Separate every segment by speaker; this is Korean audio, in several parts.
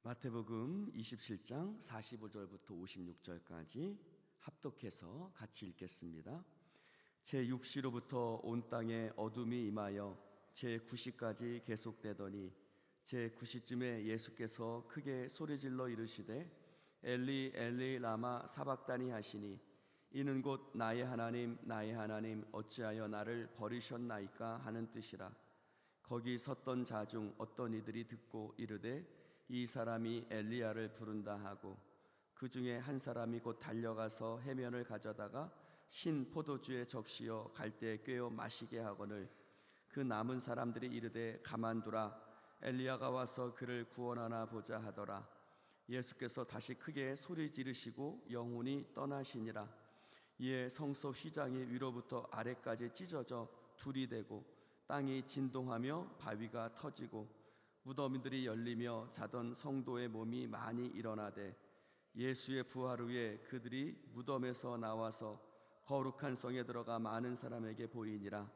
Speaker 1: 마태복음 27장 45절부터 56절까지 합독해서 같이 읽겠습니다. 제6시로부터 온 땅에 어둠이 임하여 제9시까지 계속되더니 제9시쯤에 예수께서 크게 소리질러 이르시되 엘리 엘리 라마 사박다니 하시니 이는 곧 나의 하나님 어찌하여 나를 버리셨나이까 하는 뜻이라. 거기 섰던 자 중 어떤 이들이 듣고 이르되 이 사람이 엘리야를 부른다 하고 그 중에 한 사람이 곧 달려가서 해면을 가져다가 신 포도주에 적시어 갈대에 꿰어 마시게 하거늘 그 남은 사람들이 이르되 가만두라 엘리야가 와서 그를 구원하나 보자 하더라. 예수께서 다시 크게 소리 지르시고 영혼이 떠나시니라. 이에 성소 휘장이 위로부터 아래까지 찢어져 둘이 되고 땅이 진동하며 바위가 터지고 무덤들이 열리며 자던 성도의 몸이 많이 일어나되 예수의 부활 후에 그들이 무덤에서 나와서 거룩한 성에 들어가 많은 사람에게 보이니라.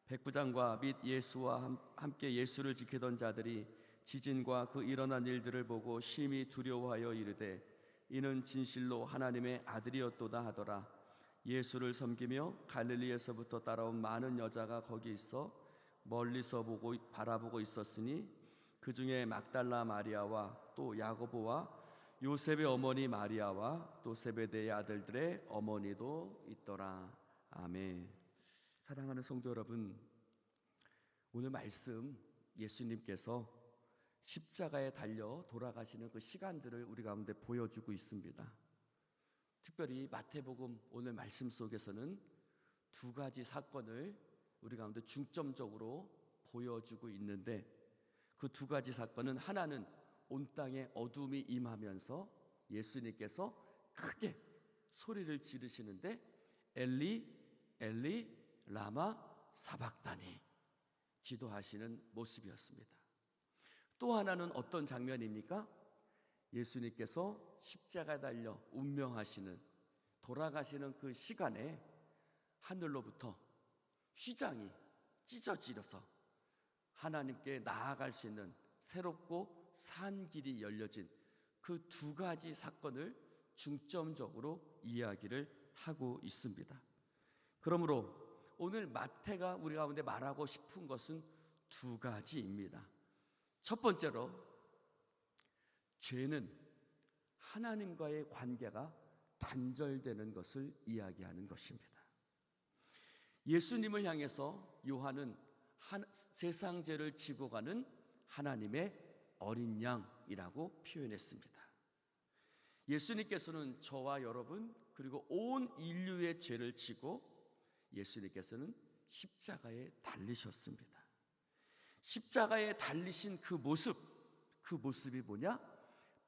Speaker 1: 백부장과 및 예수와 함께 예수를 지키던 자들이 지진과 그 일어난 일들을 보고 심히 두려워하여 이르되 이는 진실로 하나님의 아들이었도다 하더라. 예수를 섬기며 갈릴리에서부터 따라온 많은 여자가 거기 있어 멀리서 바라보고 있었으니 그 중에 막달라 마리아와 또 야고보와 요셉의 어머니 마리아와 또 세베대의 아들들의 어머니도 있더라. 아멘. 사랑하는 성도 여러분, 오늘 말씀 예수님께서 십자가에 달려 돌아가시는 그 시간들을 우리 가운데 보여주고 있습니다. 특별히 마태복음 오늘 말씀 속에서는 두 가지 사건을 우리 가운데 중점적으로 보여주고 있는데 그 두 가지 사건은 하나는 온 땅에 어둠이 임하면서 예수님께서 크게 소리를 지르시는데 엘리 엘리 라마 사박다니 기도하시는 모습이었습니다. 또 하나는 어떤 장면입니까? 예수님께서 십자가에 달려 운명하시는 돌아가시는 그 시간에 하늘로부터 휘장이 찢어지려서 하나님께 나아갈 수 있는 새롭고 산 길이 열려진 그 두 가지 사건을 중점적으로 이야기를 하고 있습니다. 그러므로 오늘 마태가 우리 가운데 말하고 싶은 것은 두 가지입니다. 첫 번째로 죄는 하나님과의 관계가 단절되는 것을 이야기하는 것입니다. 예수님을 향해서 요한은 세상 죄를 지고 가는 하나님의 어린 양이라고 표현했습니다. 예수님께서는 저와 여러분 그리고 온 인류의 죄를 지고 예수님께서는 십자가에 달리셨습니다. 십자가에 달리신 그 모습이 뭐냐?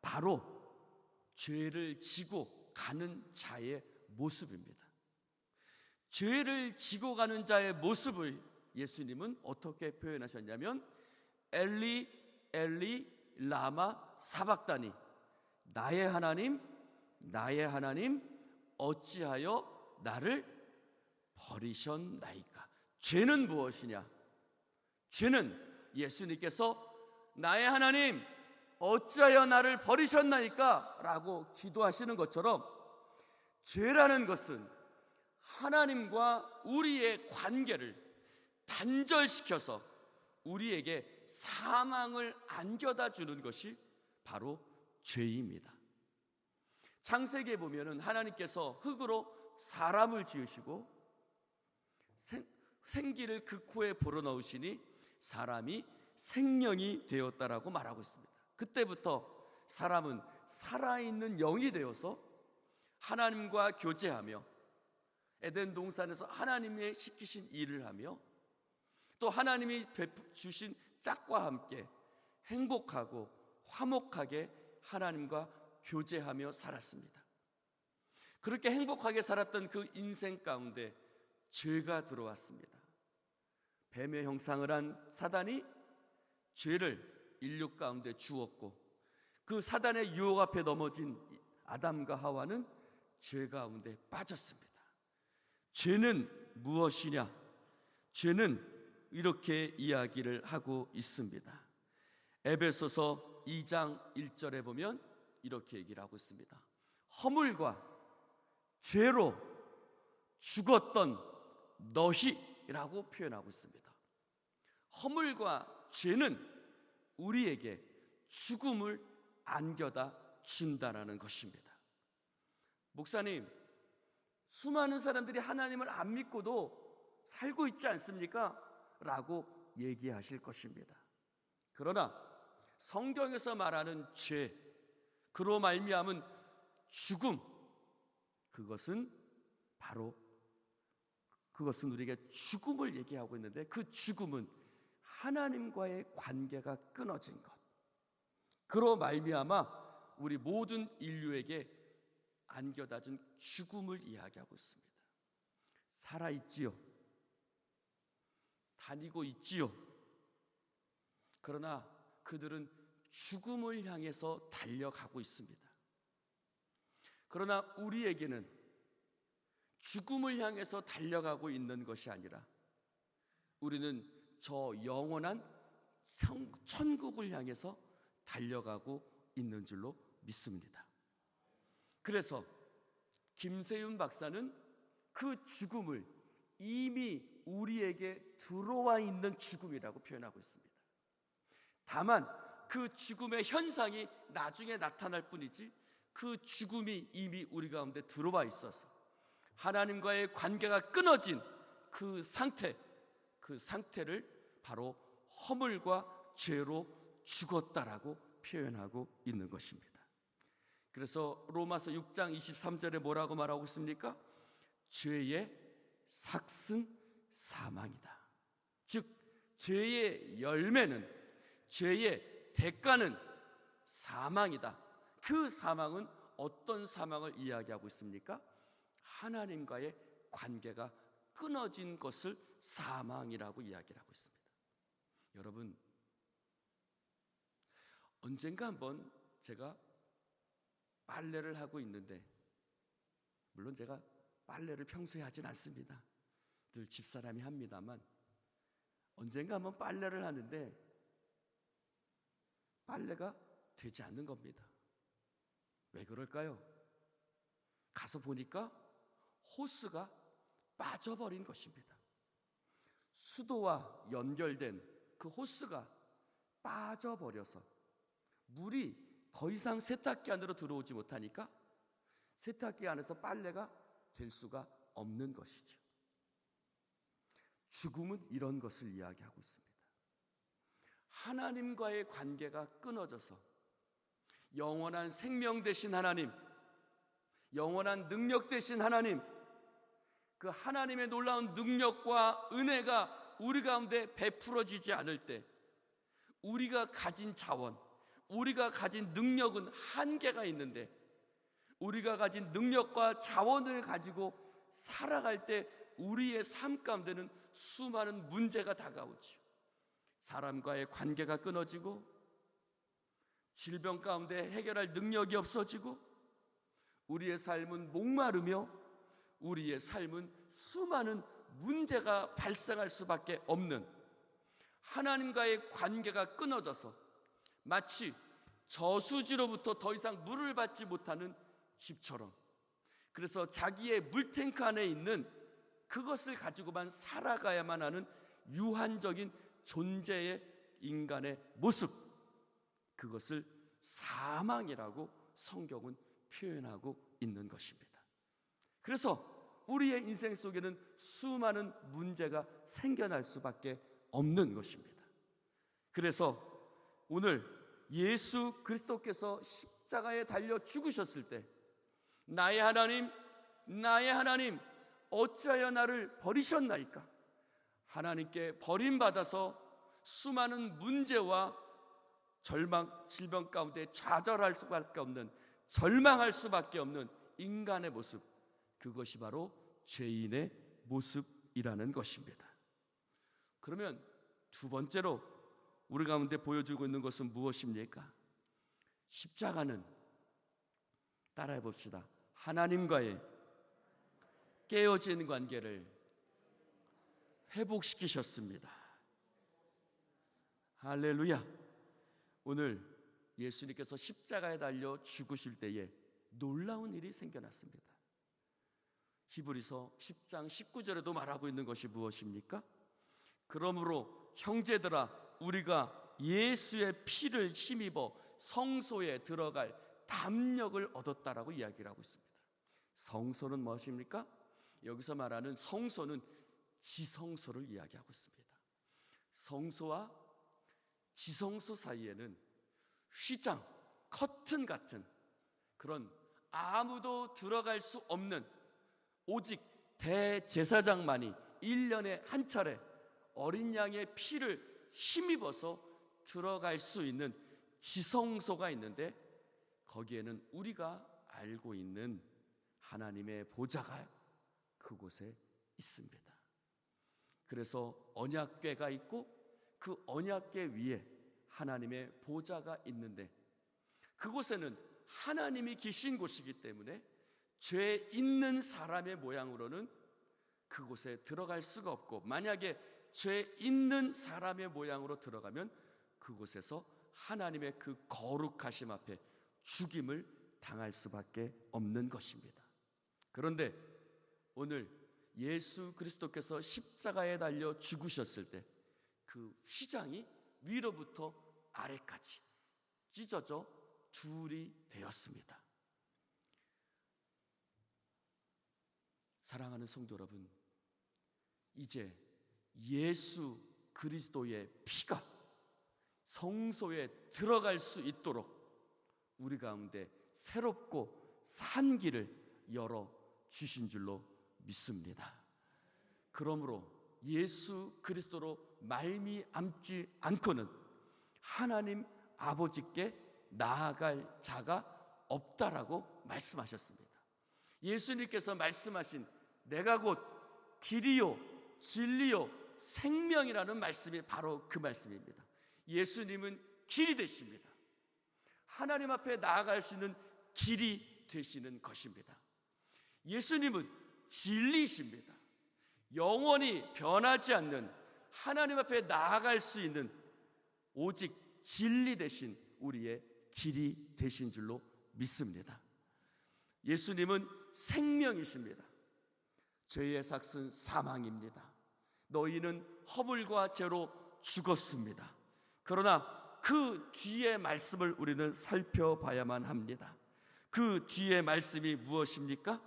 Speaker 1: 바로 죄를 지고 가는 자의 모습입니다. 죄를 지고 가는 자의 모습을 예수님은 어떻게 표현하셨냐면 엘리 엘리 라마 사박다니 나의 하나님 어찌하여 나를 버리셨나이까. 죄는 무엇이냐? 죄는 예수님께서 나의 하나님 어찌하여 나를 버리셨나이까 라고 기도하시는 것처럼 죄라는 것은 하나님과 우리의 관계를 단절시켜서 우리에게 사망을 안겨다 주는 것이 바로 죄입니다. 창세기에 보면은 하나님께서 흙으로 사람을 지으시고 생기를 그 코에 불어넣으시니 사람이 생명이 되었다라고 말하고 있습니다. 그때부터 사람은 살아있는 영이 되어서 하나님과 교제하며 에덴 동산에서 하나님의 시키신 일을 하며 또 하나님이 주신 짝과 함께 행복하고 화목하게 하나님과 교제하며 살았습니다. 그렇게 행복하게 살았던 그 인생 가운데 죄가 들어왔습니다. 뱀의 형상을 한 사단이 죄를 인류 가운데 주었고 그 사단의 유혹 앞에 넘어진 아담과 하와는 죄 가운데 빠졌습니다. 죄는 무엇이냐? 죄는 이렇게 이야기를 하고 있습니다. 에베소서 2장 1절에 보면 이렇게 얘기를 하고 있습니다. 허물과 죄로 죽었던 너희라고 표현하고 있습니다. 허물과 죄는 우리에게 죽음을 안겨다 준다라는 것입니다. 목사님, 수많은 사람들이 하나님을 안 믿고도 살고 있지 않습니까? 라고 얘기하실 것입니다. 그러나 성경에서 말하는 죄, 그로 말미암은 죽음, 그것은 우리에게 죽음을 얘기하고 있는데, 그 죽음은 하나님과의 관계가 끊어진 것, 그로 말미암아 우리 모든 인류에게 안겨다 준 죽음을 이야기하고 있습니다. 살아있지요, 다니고 있지요. 그러나 그들은 죽음을 향해서 달려가고 있습니다. 그러나 우리에게는 죽음을 향해서 달려가고 있는 것이 아니라 우리는 저 영원한 천국을 향해서 달려가고 있는 줄로 믿습니다. 그래서 김세윤 박사는 그 죽음을 이미 우리에게 들어와 있는 죽음이라고 표현하고 있습니다. 다만 그 죽음의 현상이 나중에 나타날 뿐이지, 그 죽음이 이미 우리 가운데 들어와 있어서 하나님과의 관계가 끊어진 그 상태를 바로 허물과 죄로 죽었다라고 표현하고 있는 것입니다. 그래서 로마서 6장 23절에 뭐라고 말하고 있습니까? 죄의 삭슨 사망이다. 즉 죄의 열매는, 죄의 대가는 사망이다. 그 사망은 어떤 사망을 이야기하고 있습니까? 하나님과의 관계가 끊어진 것을 사망이라고 이야기를 하고 있습니다. 여러분, 언젠가 한번 제가 빨래를 하고 있는데, 물론 제가 빨래를 평소에 하진 않습니다. 늘 집사람이 합니다만, 언젠가 한번 빨래를 하는데 빨래가 되지 않는 겁니다. 왜 그럴까요? 가서 보니까 호스가 빠져버린 것입니다. 수도와 연결된 그 호스가 빠져버려서 물이 더 이상 세탁기 안으로 들어오지 못하니까 세탁기 안에서 빨래가 될 수가 없는 것이죠. 죽음은 이런 것을 이야기하고 있습니다. 하나님과의 관계가 끊어져서 영원한 생명 되신 하나님, 영원한 능력 되신 하나님, 그 하나님의 놀라운 능력과 은혜가 우리 가운데 베풀어지지 않을 때 우리가 가진 자원, 우리가 가진 능력은 한계가 있는데, 우리가 가진 능력과 자원을 가지고 살아갈 때 우리의 삶 가운데는 수많은 문제가 다가오죠. 사람과의 관계가 끊어지고, 질병 가운데 해결할 능력이 없어지고, 우리의 삶은 목마르며 우리의 삶은 수많은 문제가 발생할 수밖에 없는, 하나님과의 관계가 끊어져서 마치 저수지로부터 더 이상 물을 받지 못하는 집처럼, 그래서 자기의 물탱크 안에 있는 그것을 가지고만 살아가야만 하는 유한적인 존재의 인간의 모습, 그것을 사망이라고 성경은 표현하고 있는 것입니다. 그래서 우리의 인생 속에는 수많은 문제가 생겨날 수밖에 없는 것입니다. 그래서 오늘 예수 그리스도께서 십자가에 달려 죽으셨을 때, 나의 하나님, 나의 하나님, 어찌하여 나를 버리셨나이까? 하나님께 버림받아서 수많은 문제와 절망, 질병 가운데 좌절할 수밖에 없는, 절망할 수밖에 없는 인간의 모습, 그것이 바로 죄인의 모습이라는 것입니다. 그러면 두 번째로 우리 가운데 보여주고 있는 것은 무엇입니까? 십자가는, 따라해 봅시다, 하나님과의 깨어진 관계를 회복시키셨습니다. 할렐루야. 오늘 예수님께서 십자가에 달려 죽으실 때에 놀라운 일이 생겨났습니다. 히브리서 10장 19절에도 말하고 있는 것이 무엇입니까? 그러므로 형제들아, 우리가 예수의 피를 힘입어 성소에 들어갈 담력을 얻었다라고 이야기를 하고 있습니다. 성소는 무엇입니까? 여기서 말하는 성소는 지성소를 이야기하고 있습니다. 성소와 지성소 사이에는 휘장, 커튼 같은 그런 아무도 들어갈 수 없는, 오직 대제사장만이 1년에 한 차례 어린 양의 피를 힘입어서 들어갈 수 있는 지성소가 있는데, 거기에는 우리가 알고 있는 하나님의 보좌가 그곳에 있습니다. 그래서 언약궤가 있고 그 언약궤 위에 하나님의 보좌가 있는데, 그곳에는 하나님이 계신 곳이기 때문에 죄 있는 사람의 모양으로는 그곳에 들어갈 수가 없고, 만약에 죄 있는 사람의 모양으로 들어가면 그곳에서 하나님의 그 거룩하심 앞에 죽임을 당할 수밖에 없는 것입니다. 그런데 오늘 예수 그리스도께서 십자가에 달려 죽으셨을 때 그 휘장이 위로부터 아래까지 찢어져 둘이 되었습니다. 사랑하는 성도 여러분, 이제 예수 그리스도의 피가 성소에 들어갈 수 있도록 우리 가운데 새롭고 산 길을 열어 주신 줄로 믿습니다. 그러므로 예수 그리스도로 말미암지 않고는 하나님 아버지께 나아갈 자가 없다라고 말씀하셨습니다. 예수님께서 말씀하신 내가 곧 길이요 진리요 생명이라는 말씀이 바로 그 말씀입니다. 예수님은 길이 되십니다. 하나님 앞에 나아갈 수 있는 길이 되시는 것입니다. 예수님은 진리이십니다. 영원히 변하지 않는 하나님 앞에 나아갈 수 있는 오직 진리 되신 우리의 길이 되신 줄로 믿습니다. 예수님은 생명이십니다. 죄의 삭은 사망입니다. 너희는 허물과 죄로 죽었습니다. 그러나 그 뒤의 말씀을 우리는 살펴봐야만 합니다. 그 뒤의 말씀이 무엇입니까?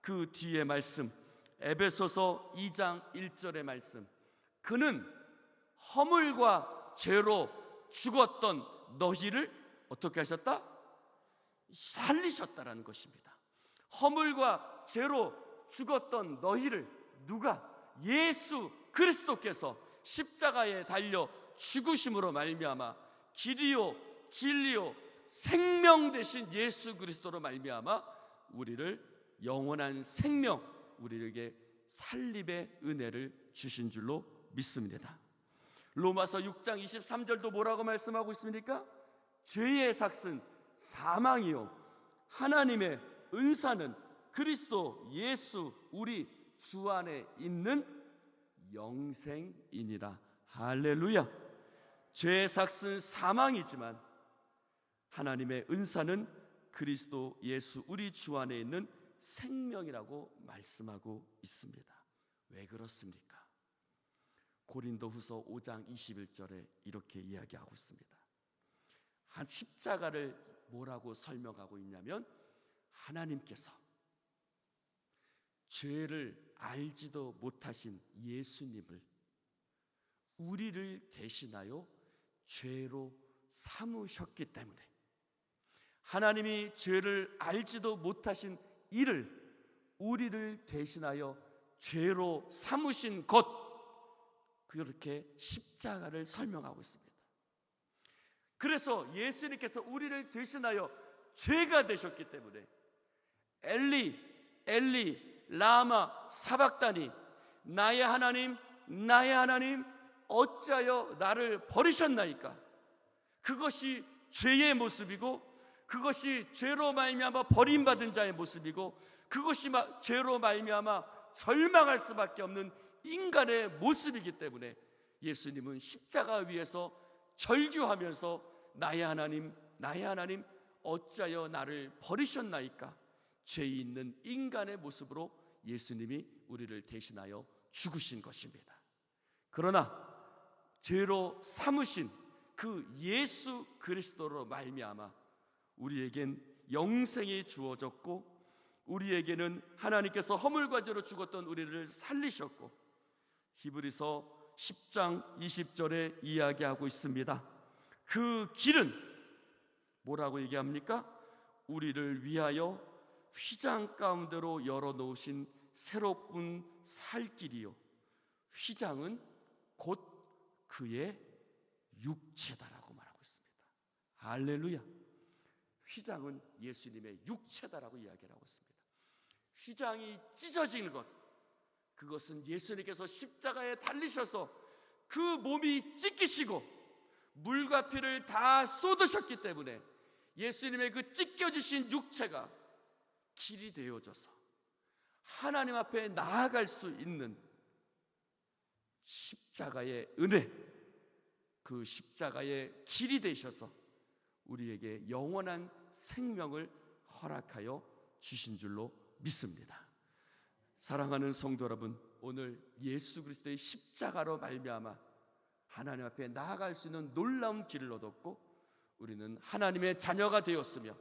Speaker 1: 그 뒤의 말씀, 에베소서 2장 1절의 말씀. 그는 허물과 죄로 죽었던 너희를 어떻게 하셨다? 살리셨다라는 것입니다. 허물과 죄로 죽었던 너희를 누가? 예수 그리스도께서 십자가에 달려 죽으심으로 말미암아 길이요 진리요 생명 되신 예수 그리스도로 말미암아 우리를 영원한 생명, 우리에게 살림의 은혜를 주신 줄로 믿습니다. 로마서 6장 23절도 뭐라고 말씀하고 있습니까? 죄의 삭은 사망이요 하나님의 은사는 그리스도 예수 우리 주 안에 있는 영생이니라. 할렐루야. 죄의 삭은 사망이지만 하나님의 은사는 그리스도 예수 우리 주 안에 있는 생명이라고 말씀하고 있습니다. 왜 그렇습니까? 고린도후서 5장 21절에 이렇게 이야기하고 있습니다. 한 십자가를 뭐라고 설명하고 있냐면 하나님께서 죄를 알지도 못하신 예수님을 우리를 대신하여 죄로 삼으셨기 때문에, 하나님이 죄를 알지도 못하신 이를 우리를 대신하여 죄로 삼으신 것, 그렇게 십자가를 설명하고 있습니다. 그래서 예수님께서 우리를 대신하여 죄가 되셨기 때문에 엘리 엘리 라마 사박다니, 나의 하나님 나의 하나님 어찌하여 나를 버리셨나이까? 그것이 죄의 모습이고, 그것이 죄로 말미암아 버림받은 자의 모습이고, 그것이 죄로 말미암아 절망할 수밖에 없는 인간의 모습이기 때문에 예수님은 십자가 위에서 절규하면서 나의 하나님 나의 하나님 어찌하여 나를 버리셨나이까? 죄 있는 인간의 모습으로 예수님이 우리를 대신하여 죽으신 것입니다. 그러나 죄로 삼으신 그 예수 그리스도로 말미암아 우리에겐 영생이 주어졌고, 우리에게는 하나님께서 허물과 죄로 죽었던 우리를 살리셨고, 히브리서 10장 20절에 이야기하고 있습니다. 그 길은 뭐라고 얘기합니까? 우리를 위하여 휘장 가운데로 열어놓으신 새로운 살 길이요, 휘장은 곧 그의 육체다라고 말하고 있습니다. 할렐루야. 휘장은 예수님의 육체다라고 이야기를 하고 있습니다. 휘장이 찢어지는 것, 그것은 예수님께서 십자가에 달리셔서 그 몸이 찢기시고 물과 피를 다 쏟으셨기 때문에 예수님의 그 찢겨지신 육체가 길이 되어져서 하나님 앞에 나아갈 수 있는 십자가의 은혜, 그 십자가의 길이 되셔서 우리에게 영원한 생명을 허락하여 주신 줄로 믿습니다. 사랑하는 성도 여러분, 오늘 예수 그리스도의 십자가로 말미암아 하나님 앞에 나아갈 수 있는 놀라운 길을 얻었고, 우리는 하나님의 자녀가 되었으며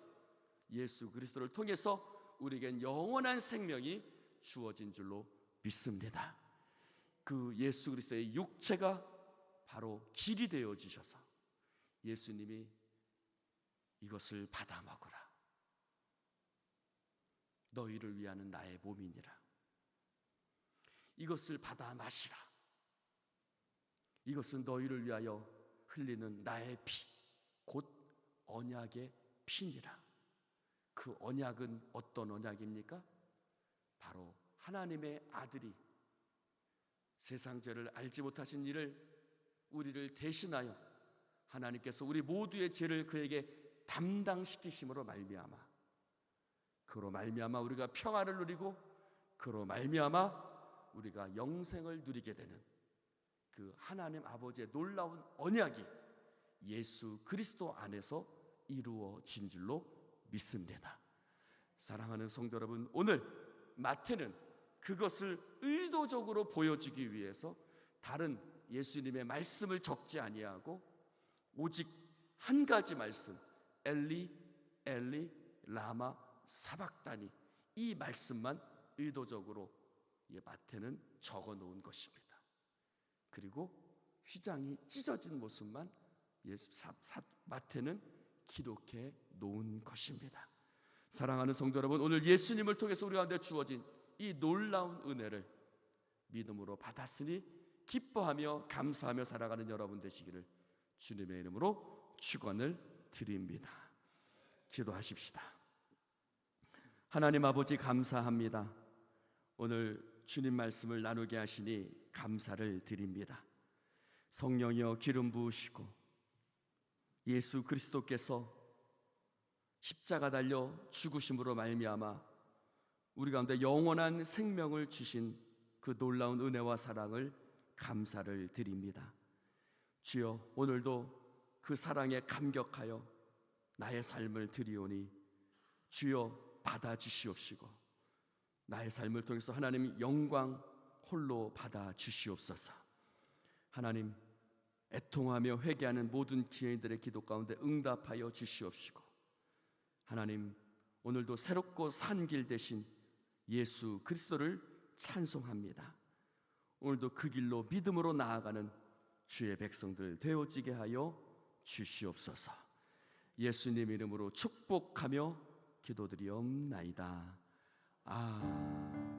Speaker 1: 예수 그리스도를 통해서 우리에겐 영원한 생명이 주어진 줄로 믿습니다. 그 예수 그리스도의 육체가 바로 길이 되어지셔서 예수님이 이것을 받아 먹으라, 너희를 위하는 나의 몸이니라, 이것을 받아 마시라, 이것은 너희를 위하여 흘리는 나의 피, 곧 언약의 피니라. 그 언약은 어떤 언약입니까? 바로 하나님의 아들이 세상 죄를 알지 못하신 이를, 우리를 대신하여 하나님께서 우리 모두의 죄를 그에게 담당시키심으로 말미암아, 그로 말미암아 우리가 평화를 누리고, 그로 말미암아 우리가 영생을 누리게 되는 그 하나님 아버지의 놀라운 언약이 예수 그리스도 안에서 이루어진 줄로 믿습니다. 사랑하는 성도 여러분, 오늘 마태는 그것을 의도적으로 보여주기 위해서 다른 예수님의 말씀을 적지 아니하고 오직 한 가지 말씀, 엘리 엘리 라마 사박다니, 이 말씀만 의도적으로 마태는 적어 놓은 것입니다. 그리고 휘장이 찢어진 모습만 마태는 기록해 놓은 것입니다. 사랑하는 성도 여러분, 오늘 예수님을 통해서 우리 가운데 주어진 이 놀라운 은혜를 믿음으로 받았으니 기뻐하며 감사하며 살아가는 여러분 되시기를 주님의 이름으로 축원을 드립니다. 기도하십시다. 하나님 아버지, 감사합니다. 오늘 주님 말씀을 나누게 하시니 감사를 드립니다. 성령이여 기름 부으시고 예수 그리스도께서 십자가 달려 죽으심으로 말미암아 우리 가운데 영원한 생명을 주신 그 놀라운 은혜와 사랑을 감사를 드립니다. 주여, 오늘도 그 사랑에 감격하여 나의 삶을 드리오니 주여 받아주시옵시고 나의 삶을 통해서 하나님 영광 홀로 받아주시옵소서. 하나님, 애통하며 회개하는 모든 지혜인들의 기도 가운데 응답하여 주시옵시고, 하나님, 오늘도 새롭고 산 길 대신 예수 그리스도를 찬송합니다. 오늘도 그 길로 믿음으로 나아가는 주의 백성들 되어지게 하여 주시옵소서. 예수님 이름으로 축복하며 기도드리옵나이다. 아멘.